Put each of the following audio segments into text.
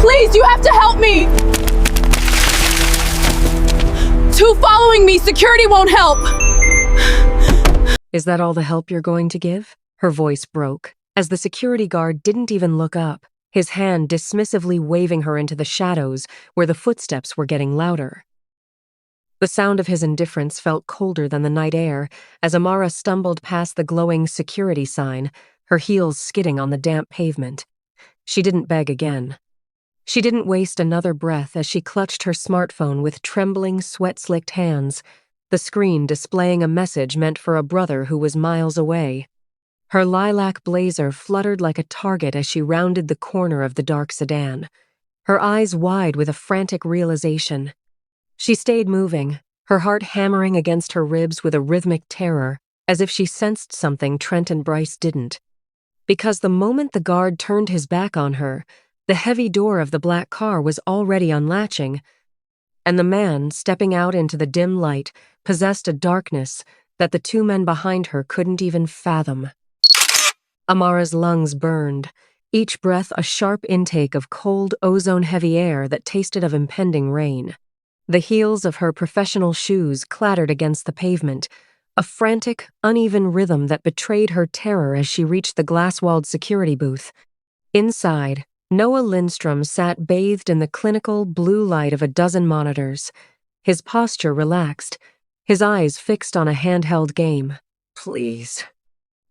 Please, you have to help me! Two following me! Security won't help! Is that all the help you're going to give? Her voice broke, as the security guard didn't even look up, his hand dismissively waving her into the shadows where the footsteps were getting louder. The sound of his indifference felt colder than the night air as Amara stumbled past the glowing security sign, her heels skidding on the damp pavement. She didn't beg again. She didn't waste another breath as she clutched her smartphone with trembling, sweat-slicked hands, the screen displaying a message meant for a brother who was miles away. Her lilac blazer fluttered like a target as she rounded the corner of the dark sedan, her eyes wide with a frantic realization. She stayed moving, her heart hammering against her ribs with a rhythmic terror, as if she sensed something Trent and Bryce didn't. Because the moment the guard turned his back on her, the heavy door of the black car was already unlatching, and the man, stepping out into the dim light, possessed a darkness that the two men behind her couldn't even fathom. Amara's lungs burned, each breath a sharp intake of cold, ozone-heavy air that tasted of impending rain. The heels of her professional shoes clattered against the pavement, a frantic, uneven rhythm that betrayed her terror as she reached the glass-walled security booth. Inside, Noah Lindstrom sat bathed in the clinical blue light of a dozen monitors, his posture relaxed, his eyes fixed on a handheld game. "Please."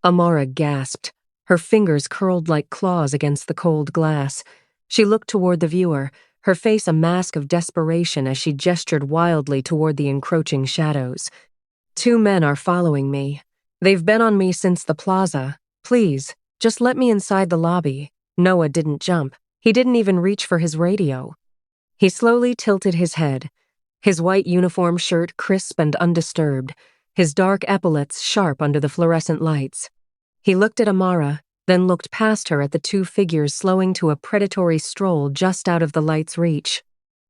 Amara gasped, her fingers curled like claws against the cold glass. She looked toward the viewer, her face a mask of desperation as she gestured wildly toward the encroaching shadows. "Two men are following me. They've been on me since the plaza. Please, just let me inside the lobby." Noah didn't jump. He didn't even reach for his radio. He slowly tilted his head, his white uniform shirt crisp and undisturbed, his dark epaulets sharp under the fluorescent lights. He looked at Amara, then looked past her at the two figures slowing to a predatory stroll just out of the light's reach.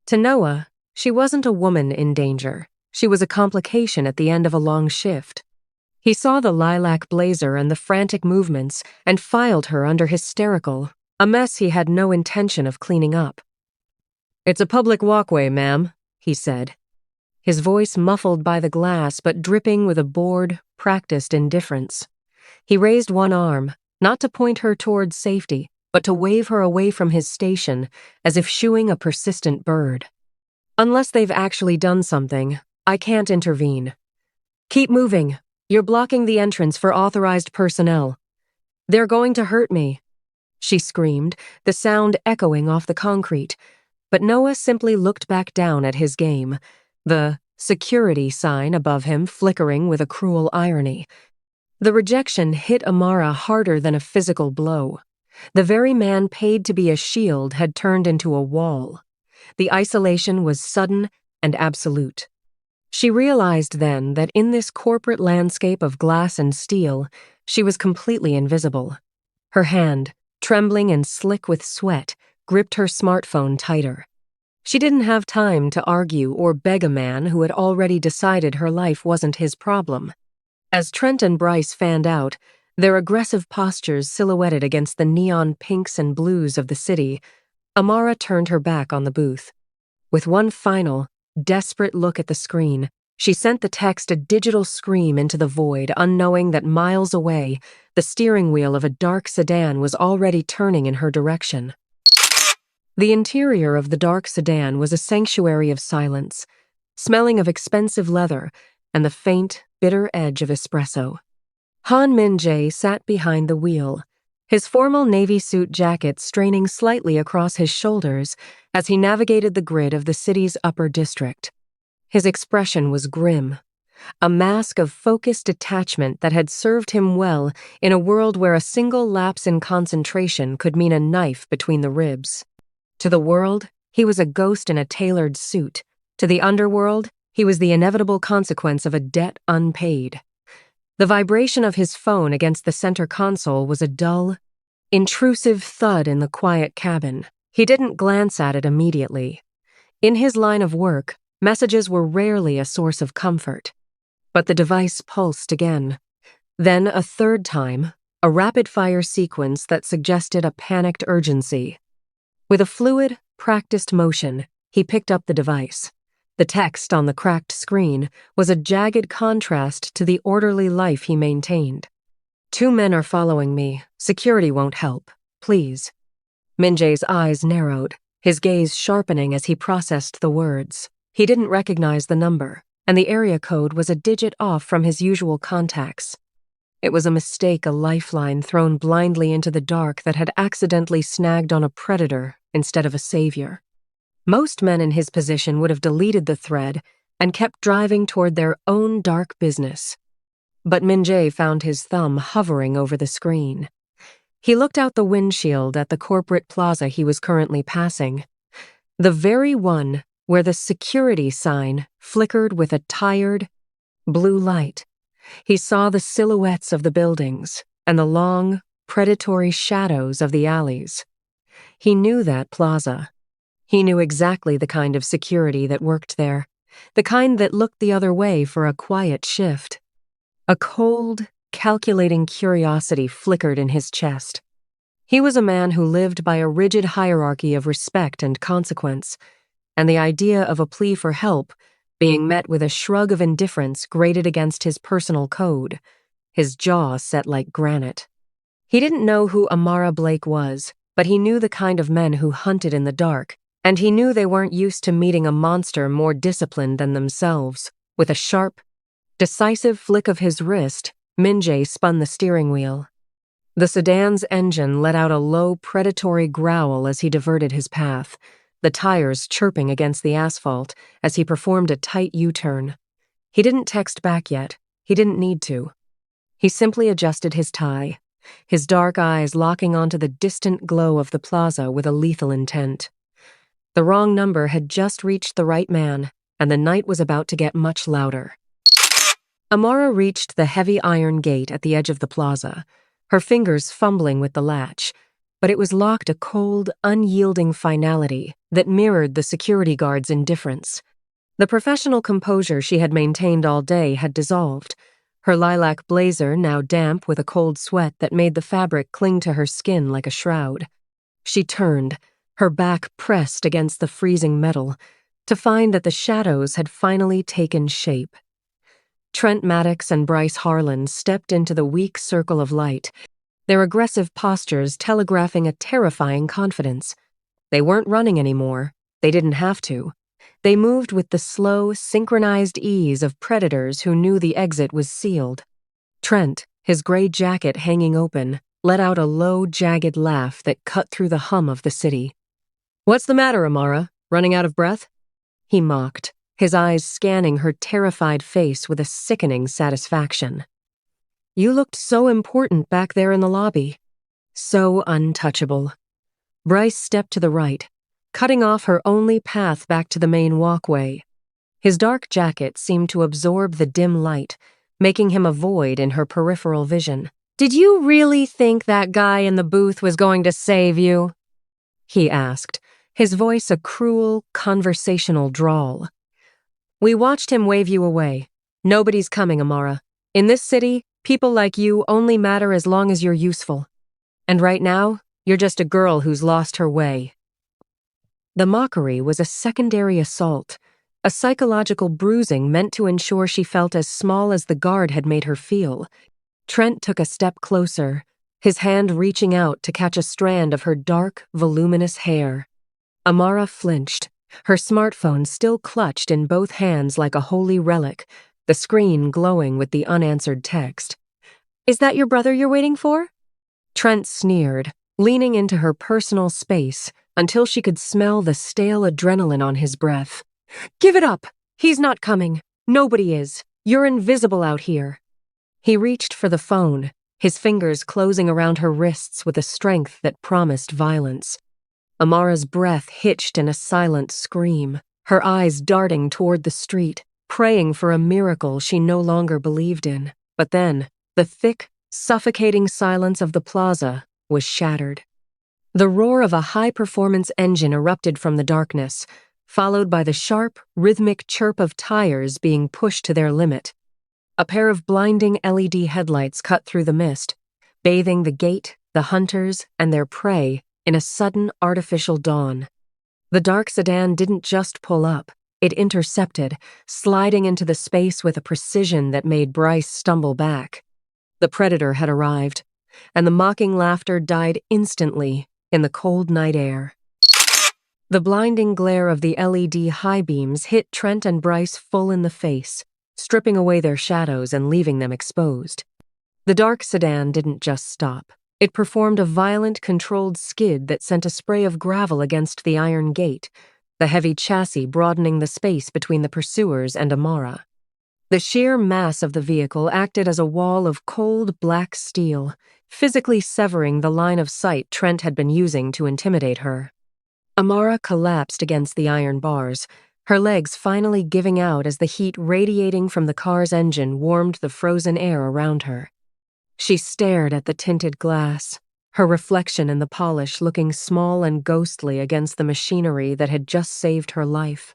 To Noah, she wasn't a woman in danger. She was a complication at the end of a long shift. He saw the lilac blazer and the frantic movements and filed her under hysterical, a mess he had no intention of cleaning up. "It's a public walkway, ma'am," he said, his voice muffled by the glass but dripping with a bored, practiced indifference. He raised one arm, not to point her towards safety, but to wave her away from his station, as if shooing a persistent bird. "Unless they've actually done something, I can't intervene. Keep moving. You're blocking the entrance for authorized personnel. They're going to hurt me," she screamed, the sound echoing off the concrete. But Noah simply looked back down at his game, the security sign above him flickering with a cruel irony. The rejection hit Amara harder than a physical blow. The very man paid to be a shield had turned into a wall. The isolation was sudden and absolute. She realized then that in this corporate landscape of glass and steel, she was completely invisible. Her hand, trembling and slick with sweat, gripped her smartphone tighter. She didn't have time to argue or beg a man who had already decided her life wasn't his problem. As Trent and Bryce fanned out, their aggressive postures silhouetted against the neon pinks and blues of the city, Amara turned her back on the booth. With one final, desperate look at the screen, she sent the text a digital scream into the void, unknowing that miles away, the steering wheel of a dark sedan was already turning in her direction. The interior of the dark sedan was a sanctuary of silence, smelling of expensive leather and the faint, bitter edge of espresso. Han Min-jae sat behind the wheel, his formal navy suit jacket straining slightly across his shoulders as he navigated the grid of the city's upper district. His expression was grim, a mask of focused detachment that had served him well in a world where a single lapse in concentration could mean a knife between the ribs. To the world, he was a ghost in a tailored suit. To the underworld, he was the inevitable consequence of a debt unpaid. The vibration of his phone against the center console was a dull, intrusive thud in the quiet cabin. He didn't glance at it immediately. In his line of work, messages were rarely a source of comfort. But the device pulsed again. Then a third time, a rapid-fire sequence that suggested a panicked urgency. With a fluid, practiced motion, he picked up the device. The text on the cracked screen was a jagged contrast to the orderly life he maintained. "2 men are following me. Security won't help. Please." Min-jae's eyes narrowed, his gaze sharpening as he processed the words. He didn't recognize the number, and the area code was a digit off from his usual contacts. It was a mistake, a lifeline thrown blindly into the dark that had accidentally snagged on a predator instead of a savior. Most men in his position would have deleted the thread and kept driving toward their own dark business. But Min-jae found his thumb hovering over the screen. He looked out the windshield at the corporate plaza he was currently passing, the very one where the security sign flickered with a tired, blue light. He saw the silhouettes of the buildings and the long, predatory shadows of the alleys. He knew that plaza. He knew exactly the kind of security that worked there, the kind that looked the other way for a quiet shift. A cold, calculating curiosity flickered in his chest. He was a man who lived by a rigid hierarchy of respect and consequence, and the idea of a plea for help being met with a shrug of indifference grated against his personal code, his jaw set like granite. He didn't know who Amara Blake was, but he knew the kind of men who hunted in the dark, and he knew they weren't used to meeting a monster more disciplined than themselves. With a sharp, decisive flick of his wrist, Min-jae spun the steering wheel. The sedan's engine let out a low, predatory growl as he diverted his path, the tires chirping against the asphalt as he performed a tight U-turn. He didn't text back yet. He didn't need to. He simply adjusted his tie, his dark eyes locking onto the distant glow of the plaza with a lethal intent. The wrong number had just reached the right man, and the night was about to get much louder. Amara reached the heavy iron gate at the edge of the plaza, her fingers fumbling with the latch, but it was locked a cold, unyielding finality that mirrored the security guard's indifference. The professional composure she had maintained all day had dissolved, her lilac blazer now damp with a cold sweat that made the fabric cling to her skin like a shroud. She turned, her back pressed against the freezing metal, to find that the shadows had finally taken shape. Trent Maddox and Bryce Harlan stepped into the weak circle of light, their aggressive postures telegraphing a terrifying confidence. They weren't running anymore. They didn't have to. They moved with the slow, synchronized ease of predators who knew the exit was sealed. Trent, his gray jacket hanging open, let out a low, jagged laugh that cut through the hum of the city. "What's the matter, Amara? Running out of breath?" he mocked, his eyes scanning her terrified face with a sickening satisfaction. "You looked so important back there in the lobby. So untouchable." Bryce stepped to the right, cutting off her only path back to the main walkway. His dark jacket seemed to absorb the dim light, making him a void in her peripheral vision. "Did you really think that guy in the booth was going to save you?" he asked, his voice a cruel, conversational drawl. "We watched him wave you away. Nobody's coming, Amara. In this city, people like you only matter as long as you're useful. And right now, you're just a girl who's lost her way." The mockery was a secondary assault, a psychological bruising meant to ensure she felt as small as the guard had made her feel. Trent took a step closer, his hand reaching out to catch a strand of her dark, voluminous hair. Amara flinched, her smartphone still clutched in both hands like a holy relic, the screen glowing with the unanswered text. "Is that your brother you're waiting for?" Trent sneered, leaning into her personal space until she could smell the stale adrenaline on his breath. "Give it up! He's not coming. Nobody is. You're invisible out here." He reached for the phone, his fingers closing around her wrists with a strength that promised violence. Amara's breath hitched in a silent scream, her eyes darting toward the street, praying for a miracle she no longer believed in. But then, the thick, suffocating silence of the plaza was shattered. The roar of a high-performance engine erupted from the darkness, followed by the sharp, rhythmic chirp of tires being pushed to their limit. A pair of blinding LED headlights cut through the mist, bathing the gate, the hunters, and their prey in a sudden artificial dawn. The dark sedan didn't just pull up, it intercepted, sliding into the space with a precision that made Bryce stumble back. The predator had arrived, and the mocking laughter died instantly in the cold night air. The blinding glare of the LED high beams hit Trent and Bryce full in the face, stripping away their shadows and leaving them exposed. The dark sedan didn't just stop. It performed a violent, controlled skid that sent a spray of gravel against the iron gate, the heavy chassis broadening the space between the pursuers and Amara. The sheer mass of the vehicle acted as a wall of cold, black steel, physically severing the line of sight Trent had been using to intimidate her. Amara collapsed against the iron bars, her legs finally giving out as the heat radiating from the car's engine warmed the frozen air around her. She stared at the tinted glass, her reflection in the polish looking small and ghostly against the machinery that had just saved her life.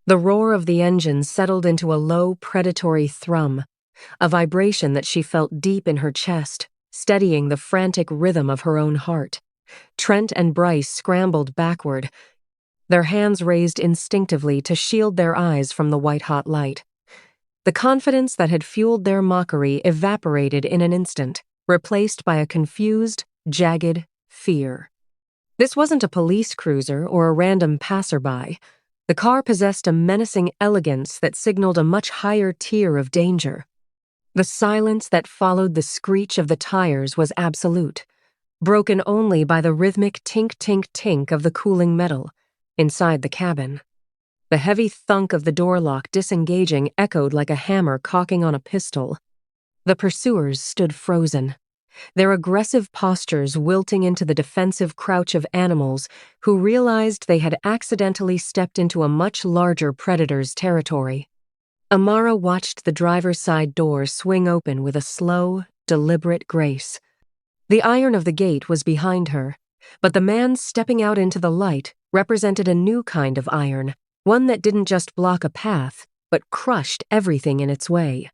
The roar of the engine settled into a low, predatory thrum, a vibration that she felt deep in her chest, steadying the frantic rhythm of her own heart. Trent and Bryce scrambled backward, their hands raised instinctively to shield their eyes from the white-hot light. The confidence that had fueled their mockery evaporated in an instant, replaced by a confused, jagged fear. This wasn't a police cruiser or a random passerby. The car possessed a menacing elegance that signaled a much higher tier of danger. The silence that followed the screech of the tires was absolute, broken only by the rhythmic tink-tink-tink of the cooling metal inside the cabin. The heavy thunk of the door lock disengaging echoed like a hammer cocking on a pistol. The pursuers stood frozen, their aggressive postures wilting into the defensive crouch of animals who realized they had accidentally stepped into a much larger predator's territory. Amara watched the driver's side door swing open with a slow, deliberate grace. The iron of the gate was behind her, but the man stepping out into the light represented a new kind of iron, one that didn't just block a path, but crushed everything in its way.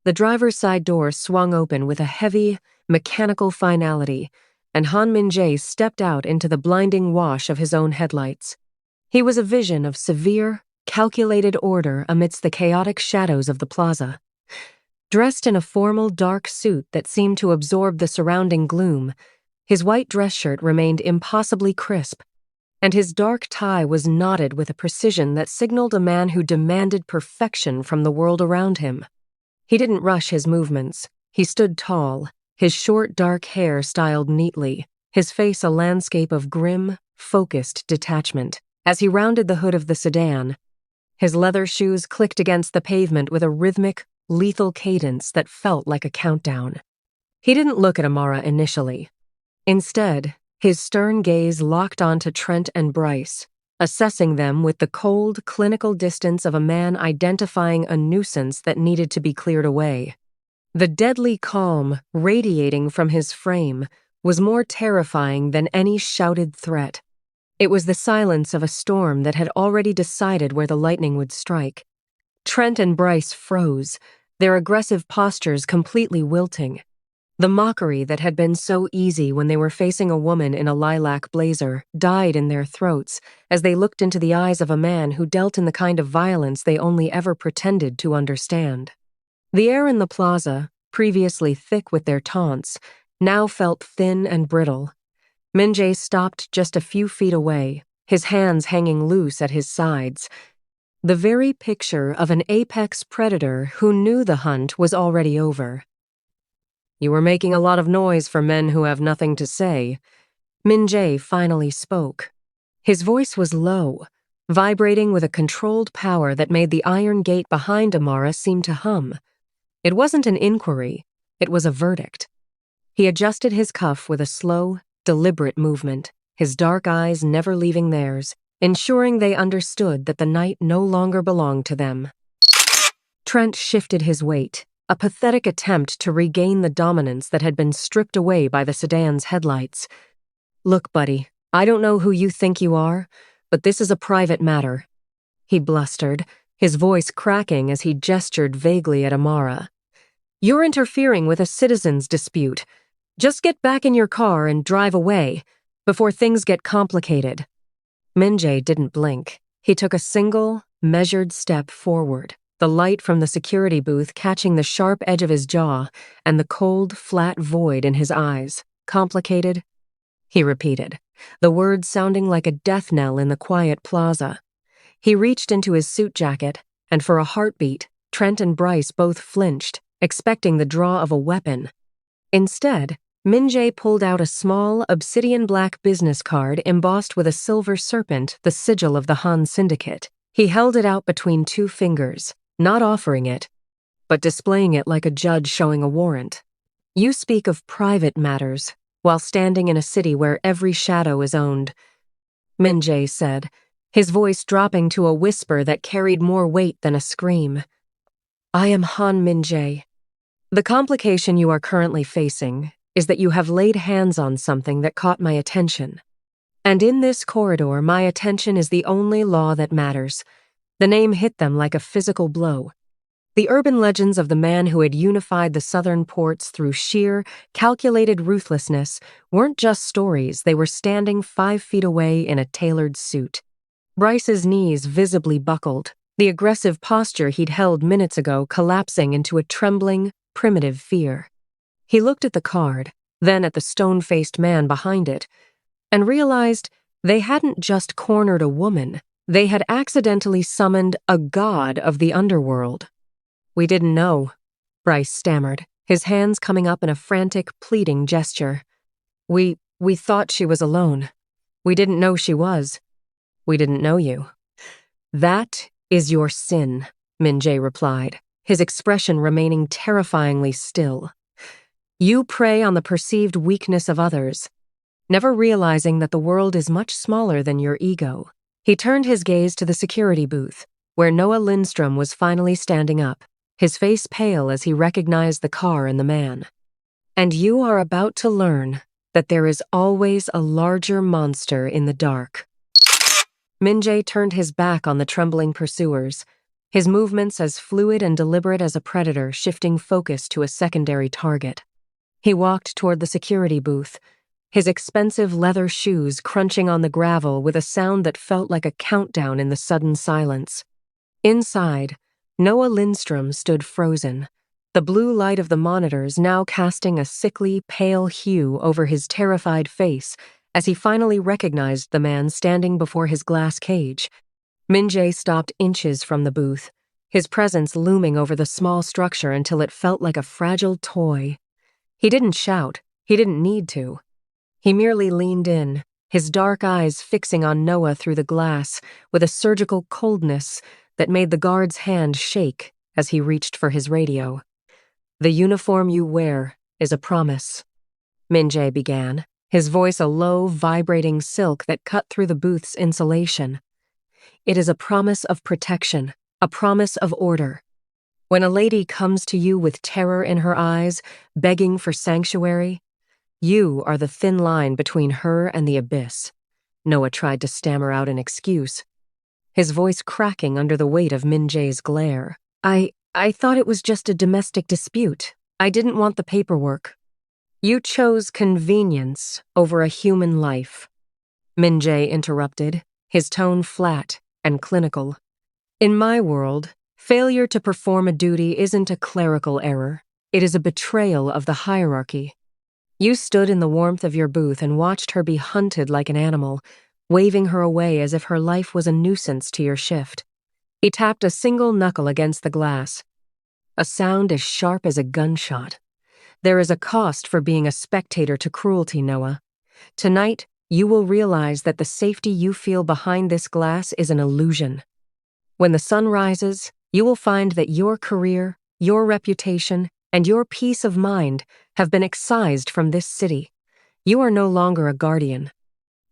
The driver's side door swung open with a heavy, mechanical finality, and Han Min-jae stepped out into the blinding wash of his own headlights. He was a vision of severe, calculated order amidst the chaotic shadows of the plaza. Dressed in a formal dark suit that seemed to absorb the surrounding gloom, his white dress shirt remained impossibly crisp, and his dark tie was knotted with a precision that signaled a man who demanded perfection from the world around him. He didn't rush his movements. He stood tall, his short dark hair styled neatly, his face a landscape of grim, focused detachment. As he rounded the hood of the sedan, his leather shoes clicked against the pavement with a rhythmic, lethal cadence that felt like a countdown. He didn't look at Amara initially. Instead, his stern gaze locked onto Trent and Bryce, assessing them with the cold, clinical distance of a man identifying a nuisance that needed to be cleared away. The deadly calm radiating from his frame was more terrifying than any shouted threat. It was the silence of a storm that had already decided where the lightning would strike. Trent and Bryce froze, their aggressive postures completely wilting. The mockery that had been so easy when they were facing a woman in a lilac blazer died in their throats as they looked into the eyes of a man who dealt in the kind of violence they only ever pretended to understand. The air in the plaza, previously thick with their taunts, now felt thin and brittle. Min-jae stopped just a few feet away, his hands hanging loose at his sides. The very picture of an apex predator who knew the hunt was already over. "You were making a lot of noise for men who have nothing to say." Min-jae finally spoke. His voice was low, vibrating with a controlled power that made the iron gate behind Amara seem to hum. It wasn't an inquiry, it was a verdict. He adjusted his cuff with a slow, deliberate movement, his dark eyes never leaving theirs, ensuring they understood that the night no longer belonged to them. Trent shifted his weight, a pathetic attempt to regain the dominance that had been stripped away by the sedan's headlights. "Look, buddy, I don't know who you think you are, but this is a private matter," he blustered, his voice cracking as he gestured vaguely at Amara. "You're interfering with a citizen's dispute. Just get back in your car and drive away, before things get complicated. Min-jae didn't blink. He took a single, measured step forward, the light from the security booth catching the sharp edge of his jaw and the cold, flat void in his eyes. Complicated? He repeated, the words sounding like a death knell in the quiet plaza. He reached into his suit jacket, and for a heartbeat, Trent and Bryce both flinched, expecting the draw of a weapon. Instead, Min-jae pulled out a small, obsidian-black business card embossed with a silver serpent, the sigil of the Han Syndicate. He held it out between two fingers, not offering it, but displaying it like a judge showing a warrant. You speak of private matters, while standing in a city where every shadow is owned, Min-jae said, his voice dropping to a whisper that carried more weight than a scream. I am Han Min-jae. The complication you are currently facing is that you have laid hands on something that caught my attention. And in this corridor, my attention is the only law that matters. The name hit them like a physical blow. The urban legends of the man who had unified the southern ports through sheer, calculated ruthlessness weren't just stories, they were standing 5 feet away in a tailored suit. Bryce's knees visibly buckled, the aggressive posture he'd held minutes ago collapsing into a trembling, primitive fear. He looked at the card, then at the stone-faced man behind it, and realized they hadn't just cornered a woman, they had accidentally summoned a god of the underworld. We didn't know, Bryce stammered, his hands coming up in a frantic, pleading gesture. We thought she was alone. We didn't know she was. We didn't know you. That is your sin, Min-jae replied, his expression remaining terrifyingly still. You prey on the perceived weakness of others, never realizing that the world is much smaller than your ego. He turned his gaze to the security booth, where Noah Lindstrom was finally standing up, his face pale as he recognized the car and the man. And you are about to learn that there is always a larger monster in the dark. Min-jae turned his back on the trembling pursuers, his movements as fluid and deliberate as a predator shifting focus to a secondary target. He walked toward the security booth, his expensive leather shoes crunching on the gravel with a sound that felt like a countdown in the sudden silence. Inside, Noah Lindstrom stood frozen, the blue light of the monitors now casting a sickly, pale hue over his terrified face as he finally recognized the man standing before his glass cage. Min-jae stopped inches from the booth, his presence looming over the small structure until it felt like a fragile toy. He didn't shout, he didn't need to. He merely leaned in, his dark eyes fixing on Noah through the glass with a surgical coldness that made the guard's hand shake as he reached for his radio. The uniform you wear is a promise, Min-jae began, his voice a low, vibrating silk that cut through the booth's insulation. It is a promise of protection, a promise of order. When a lady comes to you with terror in her eyes, begging for sanctuary, you are the thin line between her and the abyss. Noah tried to stammer out an excuse, his voice cracking under the weight of Min-jae's glare. I thought it was just a domestic dispute. I didn't want the paperwork. You chose convenience over a human life, Min-jae interrupted, his tone flat and clinical. In my world, failure to perform a duty isn't a clerical error. It is a betrayal of the hierarchy. You stood in the warmth of your booth and watched her be hunted like an animal, waving her away as if her life was a nuisance to your shift. He tapped a single knuckle against the glass. A sound as sharp as a gunshot. There is a cost for being a spectator to cruelty, Noah. Tonight, you will realize that the safety you feel behind this glass is an illusion. When the sun rises, you will find that your career, your reputation, and your peace of mind have been excised from this city. You are no longer a guardian.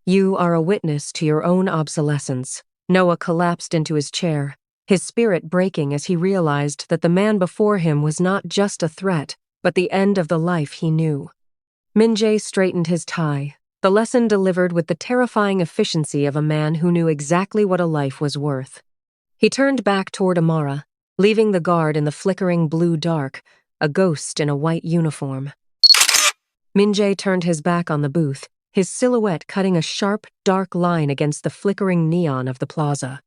You are a witness to your own obsolescence. Noah collapsed into his chair, his spirit breaking as he realized that the man before him was not just a threat, but the end of the life he knew. Min-jae straightened his tie, the lesson delivered with the terrifying efficiency of a man who knew exactly what a life was worth. He turned back toward Amara, leaving the guard in the flickering blue dark, a ghost in a white uniform. Min-jae turned his back on the booth, his silhouette cutting a sharp, dark line against the flickering neon of the plaza.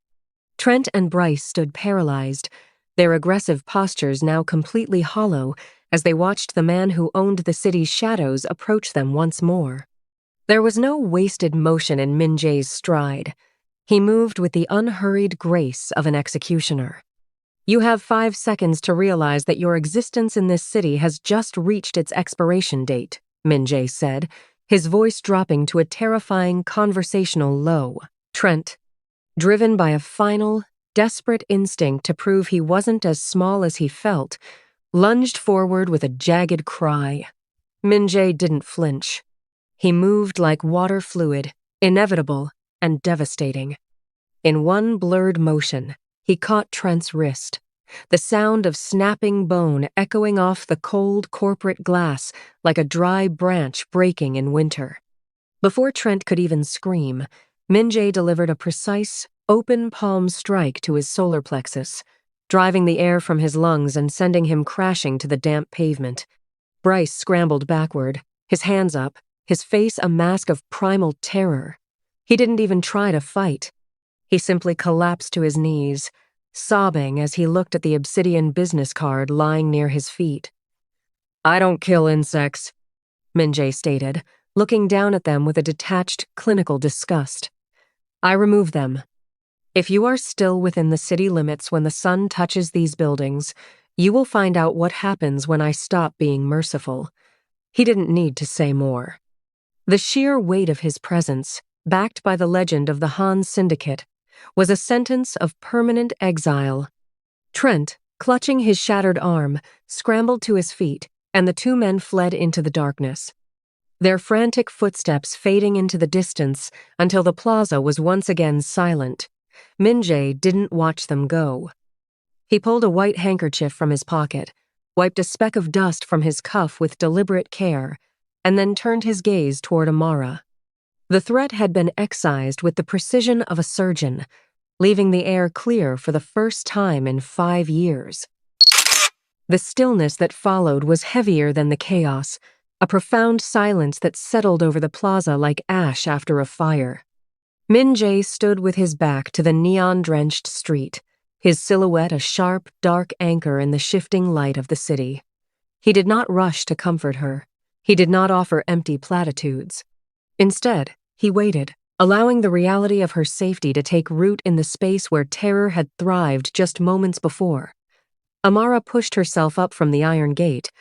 Trent and Bryce stood paralyzed, their aggressive postures now completely hollow as they watched the man who owned the city's shadows approach them once more. There was no wasted motion in Min Jae's stride. He moved with the unhurried grace of an executioner. "You have 5 seconds to realize that your existence in this city has just reached its expiration date," Min Jae said, his voice dropping to a terrifying conversational low. Trent, driven by a final, desperate instinct to prove he wasn't as small as he felt, lunged forward with a jagged cry. Min Jae didn't flinch. He moved like water fluid, inevitable and devastating. In one blurred motion, he caught Trent's wrist, the sound of snapping bone echoing off the cold corporate glass like a dry branch breaking in winter. Before Trent could even scream, Min Jae delivered a precise, open palm strike to his solar plexus, driving the air from his lungs and sending him crashing to the damp pavement. Bryce scrambled backward, his hands up, his face a mask of primal terror. He didn't even try to fight. He simply collapsed to his knees, sobbing as he looked at the obsidian business card lying near his feet. "I don't kill insects," Min Jae stated, looking down at them with a detached, clinical disgust. "I remove them. If you are still within the city limits when the sun touches these buildings, you will find out what happens when I stop being merciful." He didn't need to say more. The sheer weight of his presence, backed by the legend of the Han Syndicate, was a sentence of permanent exile. Trent, clutching his shattered arm, scrambled to his feet, and the 2 men fled into the darkness, their frantic footsteps fading into the distance until the plaza was once again silent. Min Jae didn't watch them go. He pulled a white handkerchief from his pocket, wiped a speck of dust from his cuff with deliberate care, and then turned his gaze toward Amara. The threat had been excised with the precision of a surgeon, leaving the air clear for the first time in 5 years. The stillness that followed was heavier than the chaos, a profound silence that settled over the plaza like ash after a fire. Min Jae stood with his back to the neon-drenched street, his silhouette a sharp, dark anchor in the shifting light of the city. He did not rush to comfort her. He did not offer empty platitudes. Instead, he waited, allowing the reality of her safety to take root in the space where terror had thrived just moments before. Amara pushed herself up from the iron gate,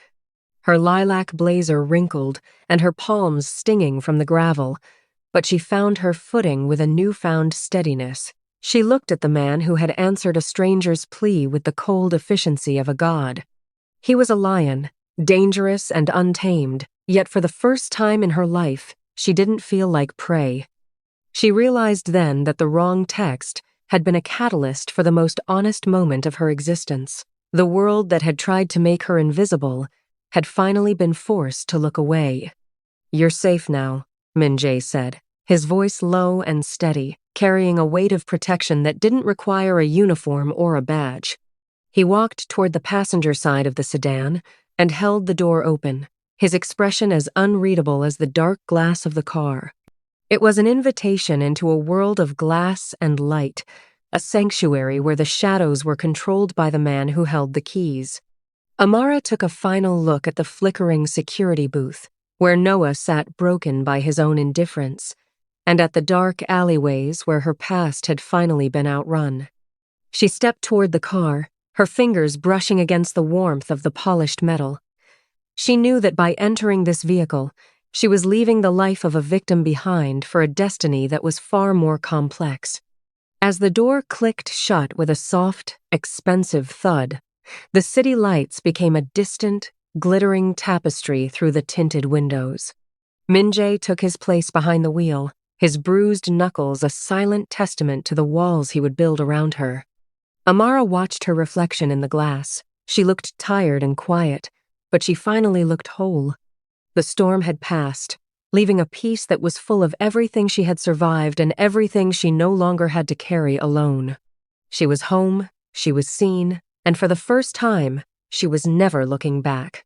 her lilac blazer wrinkled and her palms stinging from the gravel, but she found her footing with a newfound steadiness. She looked at the man who had answered a stranger's plea with the cold efficiency of a god. He was a lion, dangerous and untamed, yet for the first time in her life, she didn't feel like prey. She realized then that the wrong text had been a catalyst for the most honest moment of her existence. The world that had tried to make her invisible had finally been forced to look away. "You're safe now," Min Jae said, his voice low and steady, carrying a weight of protection that didn't require a uniform or a badge. He walked toward the passenger side of the sedan and held the door open, his expression as unreadable as the dark glass of the car. It was an invitation into a world of glass and light, a sanctuary where the shadows were controlled by the man who held the keys. Amara took a final look at the flickering security booth, where Noah sat broken by his own indifference, and at the dark alleyways where her past had finally been outrun. She stepped toward the car, her fingers brushing against the warmth of the polished metal. She knew that by entering this vehicle, she was leaving the life of a victim behind for a destiny that was far more complex. As the door clicked shut with a soft, expensive thud, the city lights became a distant, glittering tapestry through the tinted windows. Min Jae took his place behind the wheel, his bruised knuckles a silent testament to the walls he would build around her. Amara watched her reflection in the glass. She looked tired and quiet, but she finally looked whole. The storm had passed, leaving a peace that was full of everything she had survived and everything she no longer had to carry alone. She was home, she was seen, and for the first time, she was never looking back.